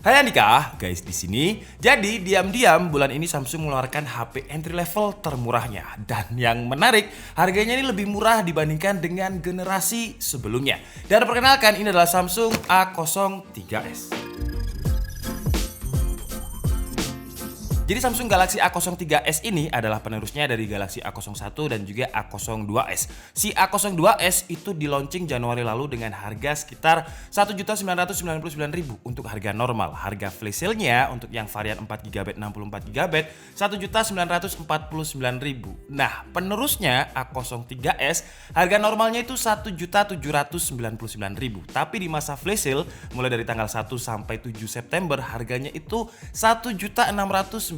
Hai Andika, guys di sini. Jadi diam-diam bulan ini Samsung mengeluarkan HP entry level termurahnya dan yang menarik harganya ini lebih murah dibandingkan dengan generasi sebelumnya. Dan perkenalkan ini adalah Samsung A03s. Jadi Samsung Galaxy A03s ini adalah penerusnya dari Galaxy A01 dan juga A02s. Si A02s itu di launching Januari lalu dengan harga sekitar Rp1.999.000 untuk harga normal. Harga flash sale-nya untuk yang varian 4GB 64GB Rp1.949.000. Nah, penerusnya A03s harga normalnya itu Rp1.799.000. Tapi di masa flash sale mulai dari tanggal 1 sampai 7 September harganya itu Rp1.699.000.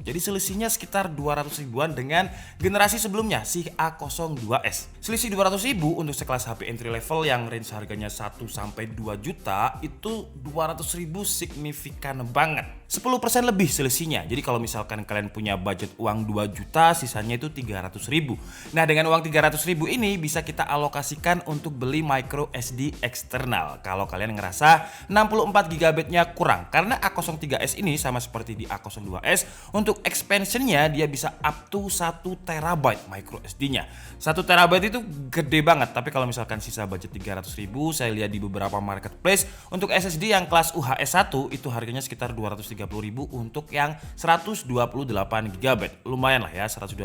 Jadi selisihnya sekitar 200 ribuan dengan generasi sebelumnya si A02s. Selisih 200 ribu untuk sekelas HP entry level yang range harganya 1 sampai 2 juta itu 200 ribu signifikan banget. 10% lebih selisihnya. Jadi kalau misalkan kalian punya budget uang 2 juta, sisanya itu 300 ribu. Nah, dengan uang 300 ribu ini bisa kita alokasikan untuk beli micro SD eksternal. Kalau kalian ngerasa 64GB-nya kurang. Karena A03s ini sama seperti di A02s, untuk expansionnya dia bisa up to 1TB micro SD-nya. 1TB itu gede banget, tapi kalau misalkan sisa budget 300 ribu, saya lihat di beberapa marketplace, untuk SSD yang kelas UHS-1 itu harganya sekitar 230 ribu untuk yang 128GB. Lumayan lah ya, 128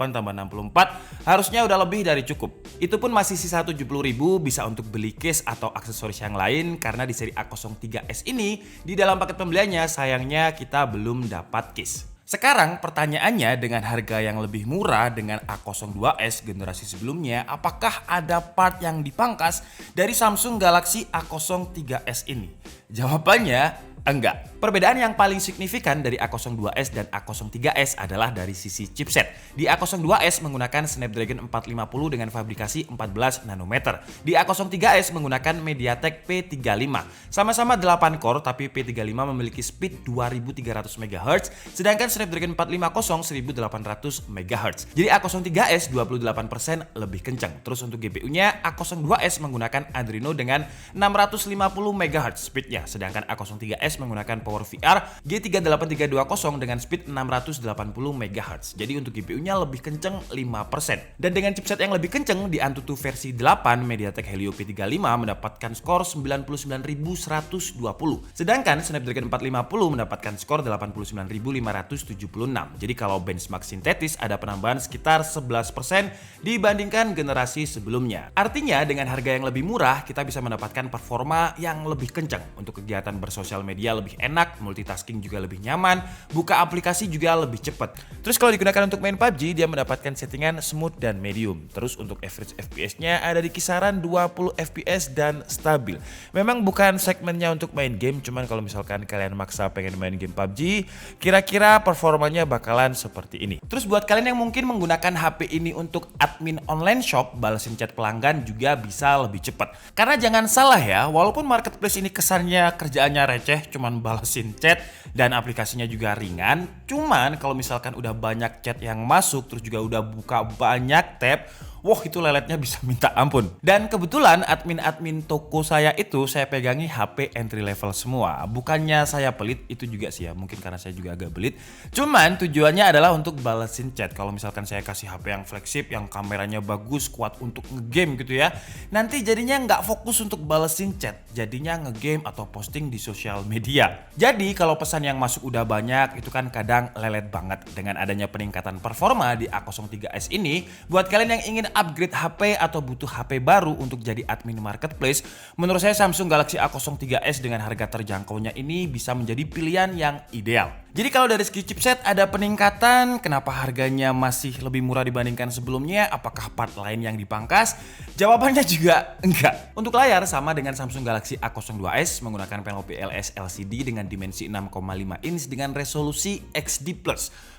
tambah 64 harusnya udah lebih dari cukup. Itu pun masih sisa 70 ribu bisa untuk beli case atau aksesoris yang lain, karena di seri A03s ini di dalam paket pembeliannya sayangnya kita belum dapat case. Sekarang pertanyaannya, dengan harga yang lebih murah dengan A02s generasi sebelumnya, apakah ada part yang dipangkas dari Samsung Galaxy A03s ini? Jawabannya enggak. Perbedaan yang paling signifikan dari A02s dan A03s adalah dari sisi chipset. Di A02s menggunakan Snapdragon 450 dengan fabrikasi 14 nanometer. Di A03s menggunakan MediaTek P35. Sama-sama 8 core, tapi P35 memiliki speed 2300 MHz, sedangkan Snapdragon 450 1800 MHz. Jadi A03s 28% lebih kencang. Terus untuk GPU-nya, A02s menggunakan Adreno dengan 650 MHz speednya, sedangkan A03s menggunakan PowerVR G38320 dengan speed 680 MHz. Jadi untuk GPU-nya lebih kenceng 5%. Dan dengan chipset yang lebih kenceng di Antutu versi 8, MediaTek Helio P35 mendapatkan skor 99.120. Sedangkan Snapdragon 450 mendapatkan skor 89.576. Jadi kalau benchmark sintetis ada penambahan sekitar 11% dibandingkan generasi sebelumnya. Artinya dengan harga yang lebih murah kita bisa mendapatkan performa yang lebih kencang. Untuk kegiatan bersosial media lebih enak, multitasking juga lebih nyaman, buka aplikasi juga lebih cepat. Terus kalau digunakan untuk main PUBG, dia mendapatkan settingan smooth dan medium. Terus untuk average FPS-nya ada di kisaran 20 FPS dan stabil. Memang bukan segmennya untuk main game, cuman kalau misalkan kalian maksa pengen main game PUBG, kira-kira performanya bakalan seperti ini. Terus buat kalian yang mungkin menggunakan HP ini untuk admin online shop, balesin chat pelanggan juga bisa lebih cepat. Karena jangan salah ya, walaupun marketplace ini kesannya kerjaannya receh, cuman balesin chat dan aplikasinya juga ringan, cuman kalau misalkan udah banyak chat yang masuk terus juga udah buka banyak tab, wah itu leletnya bisa minta ampun. Dan kebetulan admin-admin toko saya itu saya pegangi HP entry level semua. Bukannya saya pelit, itu juga sih ya, mungkin karena saya juga agak belit. Cuman tujuannya adalah untuk balesin chat. Kalau misalkan saya kasih HP yang flagship, yang kameranya bagus, kuat untuk ngegame gitu ya, nanti jadinya nggak fokus untuk balesin chat, jadinya ngegame atau posting di sosial media. Jadi kalau pesan yang masuk udah banyak, itu kan kadang lelet banget. Dengan adanya peningkatan performa di A03s ini, buat kalian yang ingin upgrade HP atau butuh HP baru untuk jadi admin marketplace, menurut saya Samsung Galaxy A03s dengan harga terjangkaunya ini bisa menjadi pilihan yang ideal. Jadi kalau dari segi chipset ada peningkatan, kenapa harganya masih lebih murah dibandingkan sebelumnya? Apakah part lain yang dipangkas? Jawabannya juga enggak. Untuk layar sama dengan Samsung Galaxy A02s menggunakan panel PLS LCD dengan dimensi 6,5 inch dengan resolusi XD+.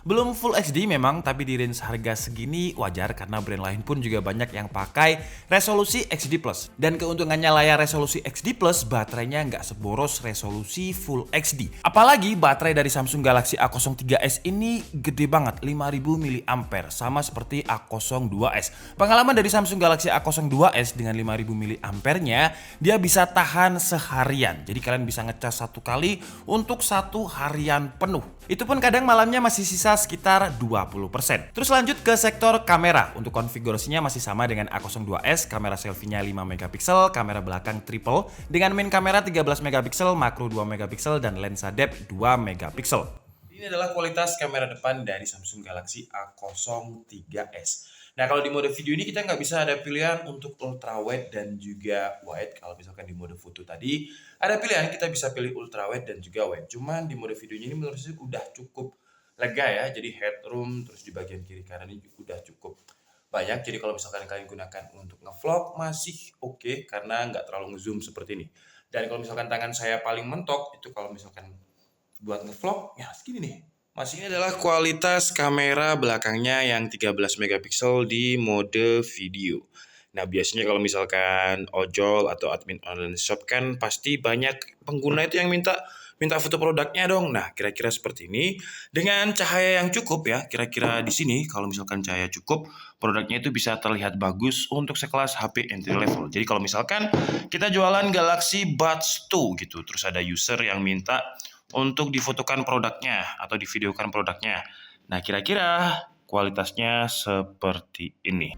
Belum Full HD memang, tapi di range harga segini wajar karena brand lain pun pun juga banyak yang pakai resolusi XD+. Dan keuntungannya layar resolusi XD+, baterainya nggak seboros resolusi Full XD. Apalagi baterai dari Samsung Galaxy A03s ini gede banget, 5000 mAh, sama seperti A02s. Pengalaman dari Samsung Galaxy A02s dengan 5000 mAh-nya, dia bisa tahan seharian. Jadi kalian bisa ngecas satu kali untuk satu harian penuh. Itu pun kadang malamnya masih sisa sekitar 20%. Terus lanjut ke sektor kamera. Untuk konfigurasinya masih sama dengan A02s, kamera selfie-nya 5 megapiksel, kamera belakang triple dengan main kamera 13 megapiksel, makro 2 megapiksel dan lensa depth 2 megapiksel. Ini adalah kualitas kamera depan dari Samsung Galaxy A03s. Nah, kalau di mode video ini kita nggak bisa ada pilihan untuk ultra wide dan juga wide. Kalau misalkan di mode foto tadi ada pilihan, kita bisa pilih ultra wide dan juga wide. Cuman di mode videonya ini menurut saya udah cukup lega ya. Jadi headroom terus di bagian kiri kanan ini udah cukup banyak. Jadi kalau misalkan kalian gunakan untuk ngevlog masih oke, karena nggak terlalu ngezoom seperti ini. Dan kalau misalkan tangan saya paling mentok itu kalau misalkan buat ngevlog ya segini nih. Masih ini adalah kualitas kamera belakangnya yang 13 megapiksel di mode video. Nah, biasanya kalau misalkan ojol atau admin online shop kan pasti banyak pengguna itu yang minta foto produknya dong. Nah, kira-kira seperti ini dengan cahaya yang cukup ya. Kira-kira di sini kalau misalkan cahaya cukup, produknya itu bisa terlihat bagus untuk sekelas HP entry level. Jadi kalau misalkan kita jualan Galaxy Buds 2 gitu, terus ada user yang minta untuk difotokan produknya atau divideokan produknya. Nah, kira-kira kualitasnya seperti ini.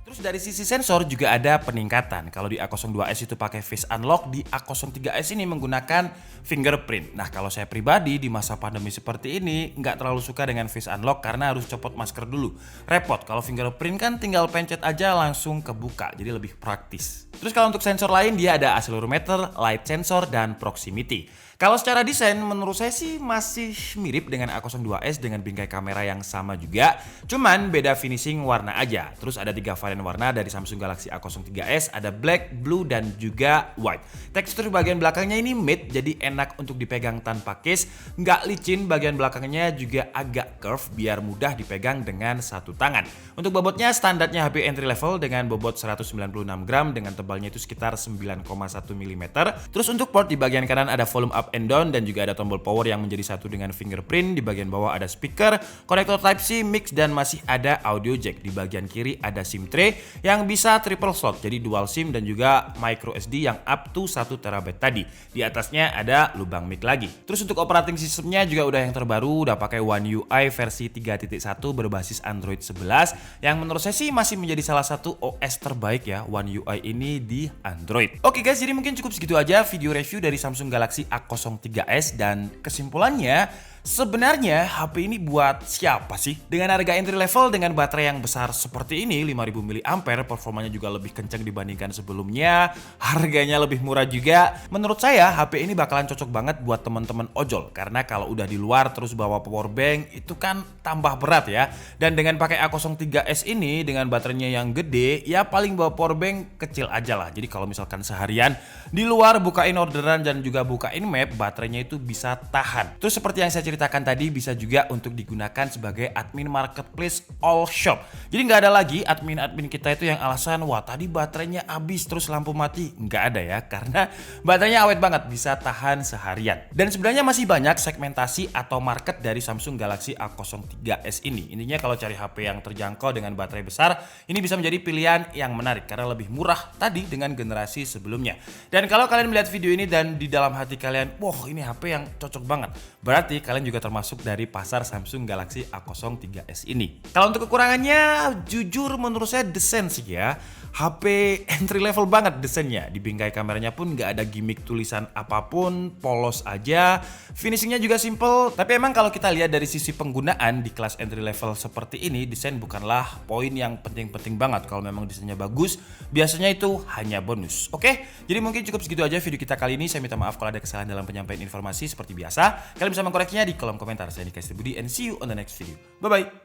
Terus dari sisi sensor juga ada peningkatan. Kalau di A02s itu pakai face unlock, di A03s ini menggunakan fingerprint. Nah, kalau saya pribadi di masa pandemi seperti ini nggak terlalu suka dengan face unlock karena harus copot masker dulu. Repot, kalau fingerprint kan tinggal pencet aja langsung kebuka, jadi lebih praktis. Terus kalau untuk sensor lain dia ada accelerometer, light sensor, dan proximity. Kalau secara desain menurut saya sih masih mirip dengan A02s dengan bingkai kamera yang sama juga, cuman beda finishing warna aja. Terus ada 3 varian warna dari Samsung Galaxy A03s, ada black, blue, dan juga white. Tekstur bagian belakangnya ini matte, jadi enak untuk dipegang tanpa case, nggak licin. Bagian belakangnya juga agak curve biar mudah dipegang dengan satu tangan. Untuk bobotnya standarnya HP entry level dengan bobot 196 gram dengan tebalnya itu sekitar 9,1 mm. Terus untuk port di bagian kanan ada volume up and down dan juga ada tombol power yang menjadi satu dengan fingerprint. Di bagian bawah ada speaker, konektor Type-C, mix, dan masih ada audio jack. Di bagian kiri ada SIM tray yang bisa triple slot, jadi dual SIM dan juga micro SD yang up to 1 TB tadi. Di atasnya ada lubang mic lagi. Terus untuk operating systemnya juga udah yang terbaru, udah pakai One UI versi 3.1 berbasis Android 11 yang menurut saya sih masih menjadi salah satu OS terbaik ya, One UI ini di Android. Oke guys, jadi mungkin cukup segitu aja video review dari Samsung Galaxy A03s, dan kesimpulannya sebenarnya HP ini buat siapa sih? Dengan harga entry level dengan baterai yang besar seperti ini 5000 mAh, performanya juga lebih kencang dibandingkan sebelumnya, harganya lebih murah juga. Menurut saya HP ini bakalan cocok banget buat teman-teman ojol, karena kalau udah di luar terus bawa power bank itu kan tambah berat ya. Dan dengan pakai A03s ini dengan baterainya yang gede, ya paling bawa power bank kecil aja lah. Jadi kalau misalkan seharian di luar bukain orderan dan juga bukain map, baterainya itu bisa tahan. Terus seperti yang saya ceritakan tadi, bisa juga untuk digunakan sebagai admin marketplace all shop. Jadi nggak ada lagi admin-admin kita itu yang alasan wah tadi baterainya habis terus lampu mati. Nggak ada ya, karena baterainya awet banget, bisa tahan seharian. Dan sebenarnya masih banyak segmentasi atau market dari Samsung Galaxy A03s ini. Intinya kalau cari HP yang terjangkau dengan baterai besar, ini bisa menjadi pilihan yang menarik karena lebih murah tadi dengan generasi sebelumnya. Dan kalau kalian melihat video ini dan di dalam hati kalian, wah ini HP yang cocok banget, berarti kalian juga termasuk dari pasar Samsung Galaxy A03s ini. Kalau untuk kekurangannya, jujur menurut saya desain sih ya. HP entry level banget desainnya. Di bingkai kameranya pun nggak ada gimmick tulisan apapun, polos aja. Finishingnya juga simple. Tapi emang kalau kita lihat dari sisi penggunaan di kelas entry level seperti ini, desain bukanlah poin yang penting-penting banget. Kalau memang desainnya bagus, biasanya itu hanya bonus. Oke, jadi mungkin cukup segitu aja video kita kali ini. Saya minta maaf kalau ada kesalahan dalam penyampaian informasi seperti biasa. Kalian bisa mengkoreksinya di kolom komentar. Saya Nika Budi and see you on the next video. Bye-bye.